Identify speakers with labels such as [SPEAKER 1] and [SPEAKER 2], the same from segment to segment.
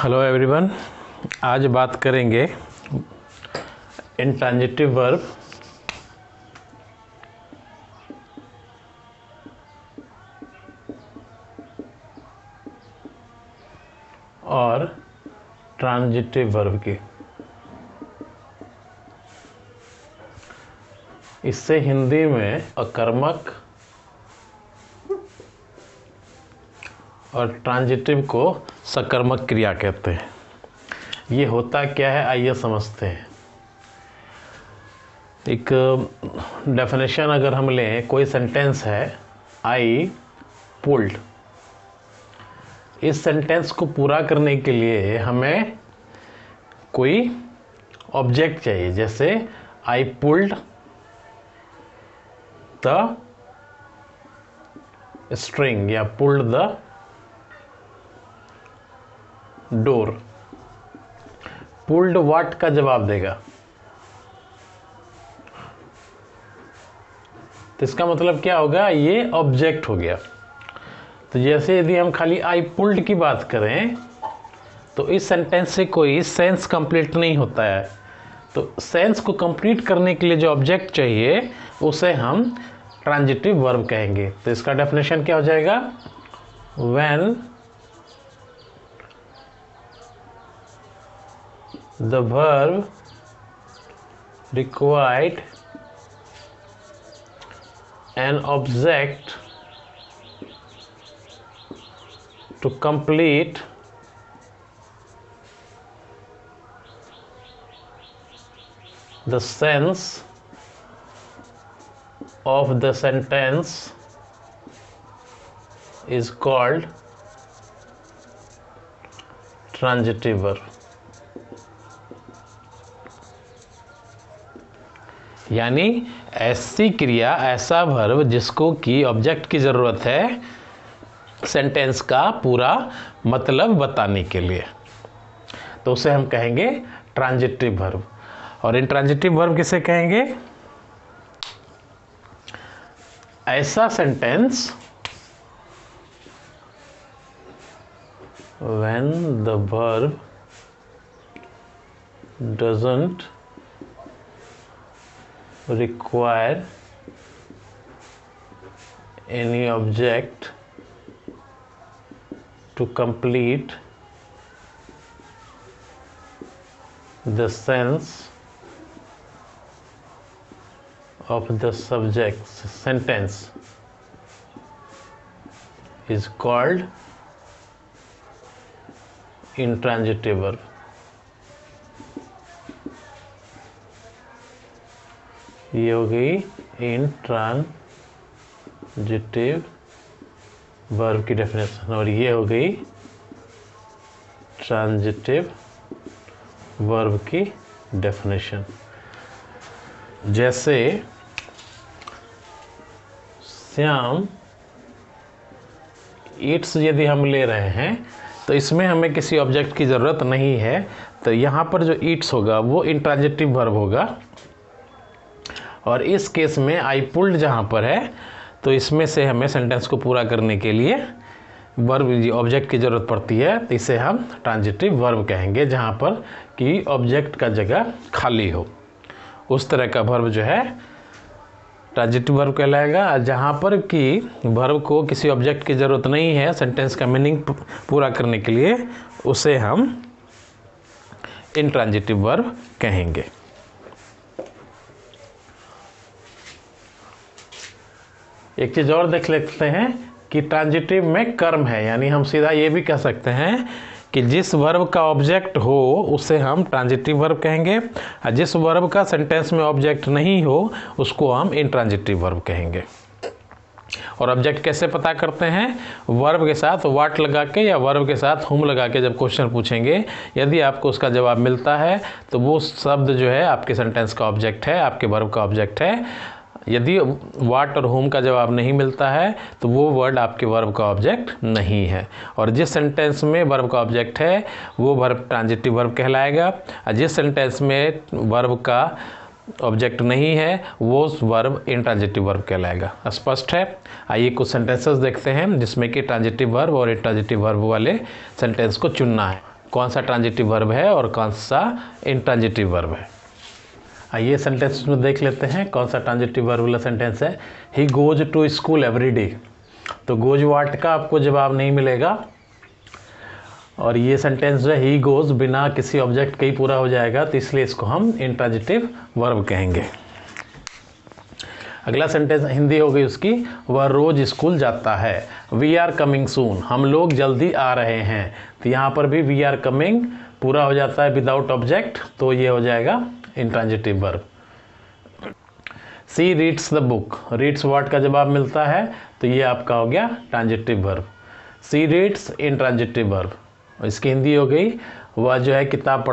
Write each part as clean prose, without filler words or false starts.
[SPEAKER 1] Hello everyone, आज बात करेंगे इंट्रांजिटिव वर्ब और ट्रांजिटिव वर्ब की। इससे हिंदी में अकर्मक और ट्रांजिटिव को सकर्मक क्रिया कहते हैं। ये होता क्या है, आइए समझते हैं। एक डेफिनेशन अगर हम लें, कोई सेंटेंस है आई पुल्ड। इस सेंटेंस को पूरा करने के लिए हमें कोई ऑब्जेक्ट चाहिए, जैसे आई पुल्ड द स्ट्रिंग या pulled the door. Pulled what का जवाब देगा, तो इसका मतलब क्या होगा, ये ऑब्जेक्ट हो गया। तो जैसे यदि हम खाली आई पुल्ड की बात करें तो इस सेंटेंस से कोई सेंस कंप्लीट नहीं होता है। तो सेंस को कंप्लीट करने के लिए जो ऑब्जेक्ट चाहिए उसे हम ट्रांजिटिव वर्ब कहेंगे। तो इसका डेफिनेशन क्या हो जाएगा, when the verb required an object to complete the sense of the sentence is called transitive verb। यानी ऐसी क्रिया, ऐसा वर्ब जिसको कि ऑब्जेक्ट की ज़रूरत है सेंटेंस का पूरा मतलब बताने के लिए, तो उसे हम कहेंगे ट्रांजिटिव वर्ब। और इंट्रांजिटिव वर्ब किसे कहेंगे, ऐसा sentence when the verb doesn't require any object to complete the sense of the subject's sentence is called intransitive verb। ये हो गई इंट्रांजिटिव वर्ब की डेफिनेशन, और ये हो गई ट्रांजिटिव वर्ब की डेफिनेशन। जैसे श्याम ईट्स यदि हम ले रहे हैं तो इसमें हमें किसी ऑब्जेक्ट की ज़रूरत नहीं है, तो यहाँ पर जो ईट्स होगा वो इंट्रांजिटिव वर्ब होगा। और इस केस में आई पुल्ड जहाँ पर है तो इसमें से हमें सेंटेंस को पूरा करने के लिए वर्ब ऑब्जेक्ट की ज़रूरत पड़ती है, तो इसे हम ट्रांजिटिव वर्ब कहेंगे। जहाँ पर कि ऑब्जेक्ट का जगह खाली हो, उस तरह का वर्ब जो है ट्रांजिटिव वर्ब कहलाएगा। जहाँ पर कि वर्ब को किसी ऑब्जेक्ट की ज़रूरत नहीं है सेंटेंस का मीनिंग पूरा करने के लिए, उसे हम इंट्रांजिटिव वर्ब कहेंगे। एक चीज़ और देख लेते हैं कि ट्रांजिटिव में कर्म है, यानी हम सीधा ये भी कह सकते हैं कि जिस वर्ब का ऑब्जेक्ट हो उसे हम ट्रांजिटिव वर्ब कहेंगे, और जिस वर्ब का सेंटेंस में ऑब्जेक्ट नहीं हो उसको हम इंट्रांजिटिव वर्ब कहेंगे। और ऑब्जेक्ट कैसे पता करते हैं, वर्ब के साथ वाट लगा के या वर्ब के साथ हुम लगा के जब क्वेश्चन पूछेंगे, यदि आपको उसका जवाब मिलता है तो वो शब्द जो है आपके सेंटेंस का ऑब्जेक्ट है, आपके वर्ब का ऑब्जेक्ट है। यदि वाट और होम का जवाब नहीं मिलता है तो वो वर्ड आपके वर्ब का ऑब्जेक्ट नहीं है। और जिस सेंटेंस में वर्ब का ऑब्जेक्ट है वो वर्ब ट्रांजिटिव वर्ब कहलाएगा, और जिस सेंटेंस में वर्ब का ऑब्जेक्ट नहीं है वो वर्ब इंट्रांजिटिव वर्ब कहलाएगा। स्पष्ट है। आइए कुछ सेंटेंसेस देखते हैं जिसमें कि ट्रांजिटिव वर्ब और इंट्रांजिटिव वर्ब वाले सेंटेंस को चुनना है। कौन सा ट्रांजिटिव वर्ब है और कौन सा इंट्रांजिटिव वर्ब है। आइए सेंटेंस में देख लेते हैं कौन सा ट्रांजिटिव वर्ब वाला सेंटेंस है। He goes to school every day, तो गोज वाट का आपको जवाब नहीं मिलेगा, और ये सेंटेंस जो है ही गोज बिना किसी ऑब्जेक्ट के ही पूरा हो जाएगा, तो इसलिए इसको हम इंट्रांजिटिव वर्ब कहेंगे। अगला सेंटेंस हिंदी हो गई उसकी, वह रोज स्कूल जाता है। वी आर कमिंग सून, हम लोग जल्दी आ रहे हैं, तो यहाँ पर भी वी आर कमिंग पूरा हो जाता है विदाउट ऑब्जेक्ट, तो ये हो जाएगा intransitive verb. She reads the book, reads word का जवाब मिलता है, तो ये आपका हो गया transitive verb. She reads intransitive verb. इसकी हिंदी हो गई, वह जो है किताब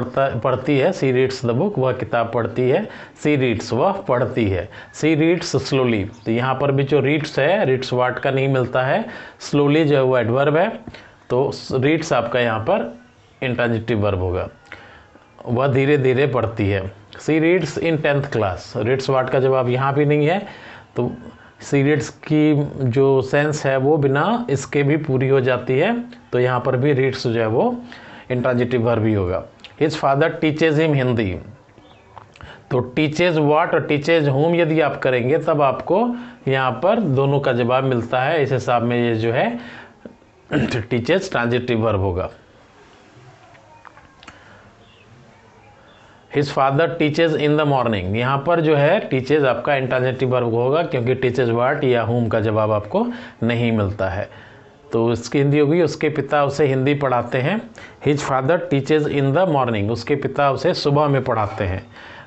[SPEAKER 1] पढ़ती है। सी रीड्स द बुक, वह किताब पढ़ती है। सी रीड्स, वह पढ़ती है। सी रीड्स स्लोली, तो यहाँ पर भी जो रीड्स है, रीड्स वर्ड का नहीं मिलता है, स्लोली जो है वो एडवर्ब है, तो रीड्स आपका यहाँ पर इंट्रांजिटिव वर्ब होगा। वह धीरे धीरे पढ़ती है। She reads in 10th class, reads word का जवाब यहाँ भी नहीं है, तो सी रीड्स की जो सेंस है वो बिना इसके भी पूरी हो जाती है, तो यहाँ पर भी रीड्स जो है वो इंट्रांजिटिव वर्ब ही होगा। His father teaches him Hindi, तो टीचेज व्हाट और टीचेज होम यदि आप करेंगे तब आपको यहाँ पर दोनों का जवाब मिलता है। इस हिसाब में ये जो है टीचेज ट्रांजिटिव वर्ब होगा। His father teaches in the morning, यहाँ पर जो है टीचेज आपका इंट्रांजिटिव वर्ब होगा, क्योंकि टीचेज व्हाट या होम का जवाब आपको नहीं मिलता है। तो इसकी हिंदी होगी, उसके पिता उसे हिंदी पढ़ाते हैं। His father teaches in the morning, उसके पिता उसे सुबह में पढ़ाते हैं।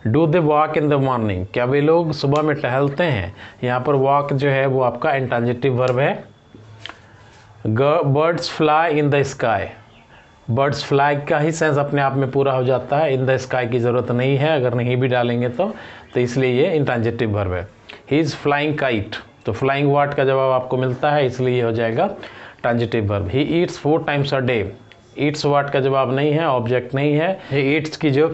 [SPEAKER 1] Do they walk in the morning, क्या वे लोग सुबह में टहलते हैं। यहाँ पर वॉक जो है वो आपका इंट्रांजिटिव वर्ब है। Birds fly in the sky, birds fly का ही सेंस अपने आप में पूरा हो जाता है, इन द स्काई की ज़रूरत नहीं है, अगर नहीं भी डालेंगे तो इसलिए ये इंट्रांजिटिव वर्ब है। ही इज़ फ्लाइंग काइट, तो फ्लाइंग वर्ड का जवाब आपको मिलता है, इसलिए ये हो जाएगा transitive verb. He eats 4 times a day, Yeats word का जवाब नहीं है, ऑब्जेक्ट नहीं है। ही ईट्स की जो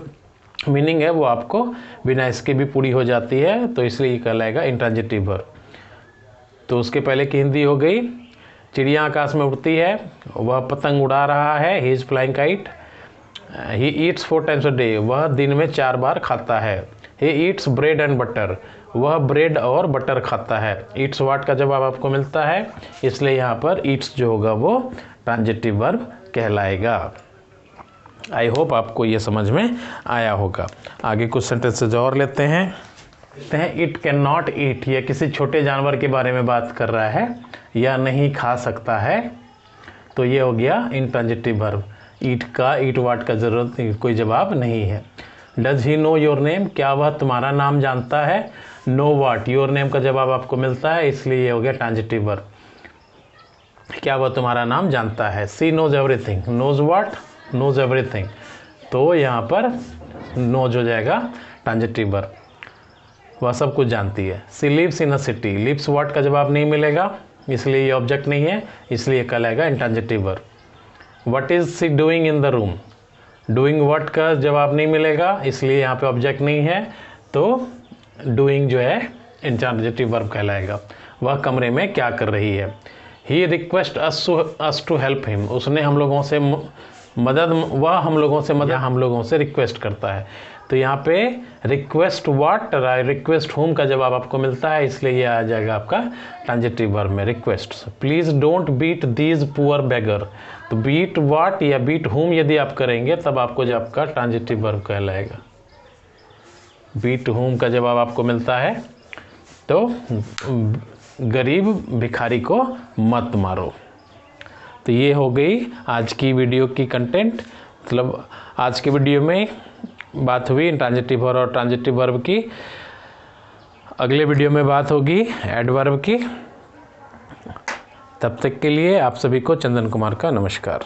[SPEAKER 1] मीनिंग है वो आपको बिना इसके भी पूरी हो जाती है, तो इसलिए ये कहलाएगा इंट्रांजिटिव वर्ब। तो उसके पहले की हिंदी हो गई, चिड़िया आकाश में उड़ती है, वह पतंग उड़ा रहा है। He is flying kite. He eats 4 times a day, वह दिन में 4 बार खाता है। He eats bread and butter, वह ब्रेड और बटर खाता है। ईट्स वर्ड का जवाब आपको मिलता है, इसलिए यहाँ पर ईट्स जो होगा वो ट्रांजिटिव वर्ब कहलाएगा। आई होप आपको ये समझ में आया होगा। आगे कुछ सेंटेंसेज और लेते हैं। इट कैन नॉट ईट, यह किसी छोटे जानवर के बारे में बात कर रहा है, या नहीं खा सकता है, तो ये हो गया इंट्रांजिटिव वर्ब। ईट का, ईट वर्ड का जरूरत कोई जवाब नहीं है। Does he know your name, क्या वह तुम्हारा नाम जानता है। नो व्हाट, योर नेम का जवाब आपको मिलता है, इसलिए ये हो गया ट्रांजिटिव वर्ब। क्या वह तुम्हारा नाम जानता है। She knows everything, knows what, knows everything, तो यहाँ पर नोज हो जाएगा ट्रांजिटिव वर्ब, वह सब कुछ जानती है। She lives in a city, lives word का जवाब नहीं मिलेगा, इसलिए ये ऑब्जेक्ट नहीं है, इसलिए कहलाएगा intransitive verb. What is she doing in the room, doing what का जवाब नहीं मिलेगा, इसलिए यहाँ पे ऑब्जेक्ट नहीं है, तो डूइंग जो है इंट्रांजिटिव वर्ब कहलाएगा। वह कमरे में क्या कर रही है। He request us to help him, उसने हम लोगों से मदद, वह हम लोगों से मदद, हम लोगों से रिक्वेस्ट करता है, तो यहाँ पे रिक्वेस्ट व्हाट, रिक्वेस्ट होम का जवाब आपको मिलता है, इसलिए ये आ जाएगा आपका ट्रांजिटिव वर्ब में request. Please don't beat these poor beggar, तो बीट व्हाट या बीट होम यदि आप करेंगे तब आपको जो आपका ट्रांजिटिव वर्ब कहलाएगा। बीट होम का जवाब आपको मिलता है, तो गरीब भिखारी को मत मारो। तो ये हो गई आज की वीडियो की कंटेंट, मतलब आज के वीडियो में बात हुई इंट्रांजिटिव वर्ब और ट्रांजिटिव वर्ब की। अगले वीडियो में बात होगी एडवर्ब की। तब तक के लिए आप सभी को चंदन कुमार का नमस्कार।